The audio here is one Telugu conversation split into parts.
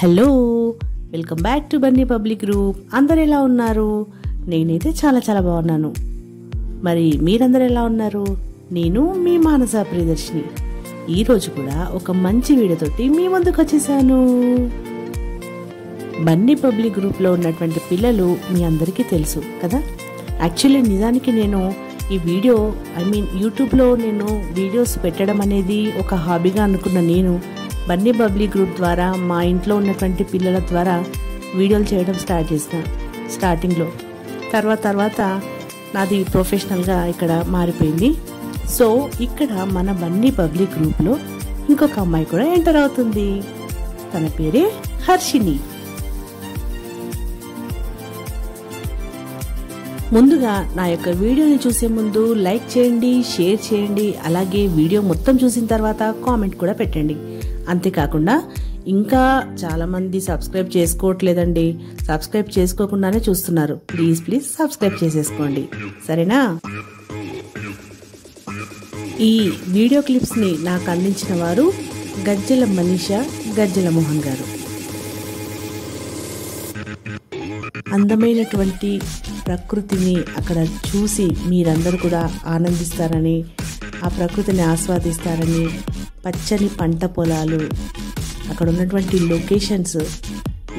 Hello, welcome back to Bunny public group. అందరు ఎలా ఉన్నారు? నేనైతే చాలా చాలా బాగున్నాను. మరి మీరందరూ ఎలా ఉన్నారు? నేను మీ మానస ప్రియదర్శిని. ఈరోజు కూడా ఒక మంచి వీడియోతోటి మీ ముందుకు వచ్చేసాను. బన్నీ పబ్లిక్ గ్రూప్లో ఉన్నటువంటి పిల్లలు మీ అందరికీ తెలుసు కదా. యాక్చువల్లీ నిజానికి నేను ఈ వీడియో యూట్యూబ్లో నేను వీడియోస్ పెట్టడం అనేది ఒక హాబీగా అనుకున్న నేను బన్నీ పబ్లిక్ గ్రూప్ ద్వారా మా ఇంట్లో ఉన్నటువంటి పిల్లల ద్వారా వీడియోలు చేయడం స్టార్ట్ చేసిన స్టార్టింగ్లో. తర్వాత నాది ప్రొఫెషనల్గా ఇక్కడ మారిపోయింది. సో ఇక్కడ మన బన్నీ పబ్లిక్ గ్రూప్లో ఇంకొక అమ్మాయి కూడా ఎంటర్ అవుతుంది. తన పేరే హర్షిని. ముందుగా నా యొక్క వీడియోని చూసే ముందు లైక్ చేయండి, షేర్ చేయండి, అలాగే వీడియో మొత్తం చూసిన తర్వాత కామెంట్ కూడా పెట్టండి. అంతేకాకుండా ఇంకా చాలామంది సబ్స్క్రైబ్ చేసుకోవట్లేదండి. సబ్స్క్రైబ్ చేసుకోకుండానే చూస్తున్నారు. ప్లీజ్ సబ్స్క్రైబ్ చేసేసుకోండి, సరేనా? ఈ వీడియో క్లిప్స్ని నాకు అందించిన వారు గజ్జల మనీషా, గజ్జల మోహన్ గారు. అందమైనటువంటి ప్రకృతిని అక్కడ చూసి మీరందరూ కూడా ఆనందిస్తారని, ఆ ప్రకృతిని ఆస్వాదిస్తారని, పచ్చని పంట పొలాలు, అక్కడ ఉన్నటువంటి లొకేషన్స్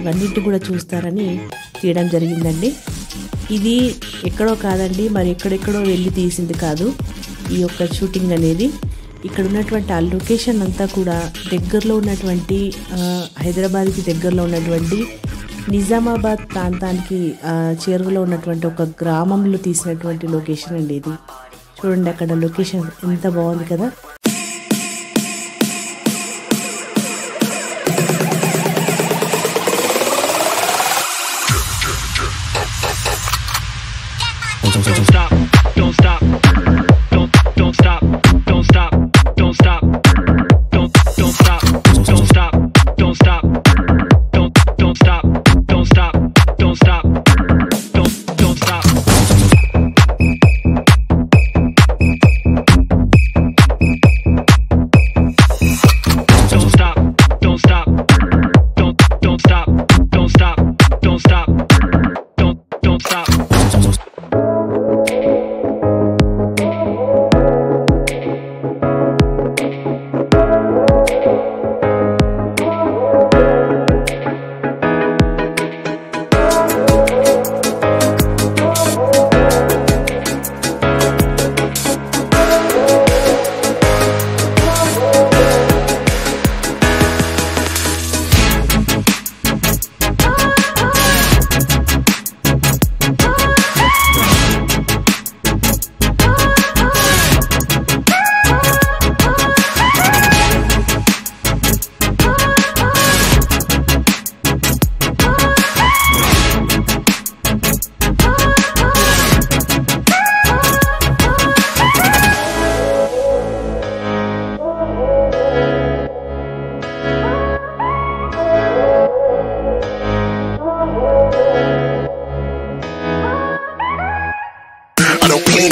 ఇవన్నిటి కూడా చూస్తారని తీయడం జరిగిందండి. ఇది ఎక్కడో కాదండి, మరి ఎక్కడెక్కడో వెళ్ళి తీసింది కాదు ఈ యొక్క షూటింగ్ అనేది. ఇక్కడ ఉన్నటువంటి ఆ లొకేషన్ అంతా కూడా దగ్గరలో ఉన్నటువంటి హైదరాబాద్కి దగ్గరలో ఉన్నటువంటి నిజామాబాద్ ప్రాంతానికి చేరువలో ఉన్నటువంటి ఒక గ్రామంలో తీసినటువంటి లొకేషన్ అండి ఇది. చూడండి అక్కడ లొకేషన్ ఎంత బాగుంది కదా.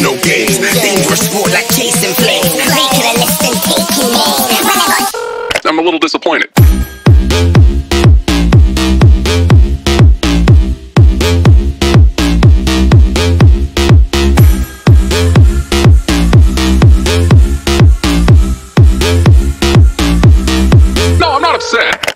No games, dangerous sport like chasing flames. Making a list and taking names. I'm a little disappointed. No, I'm not upset.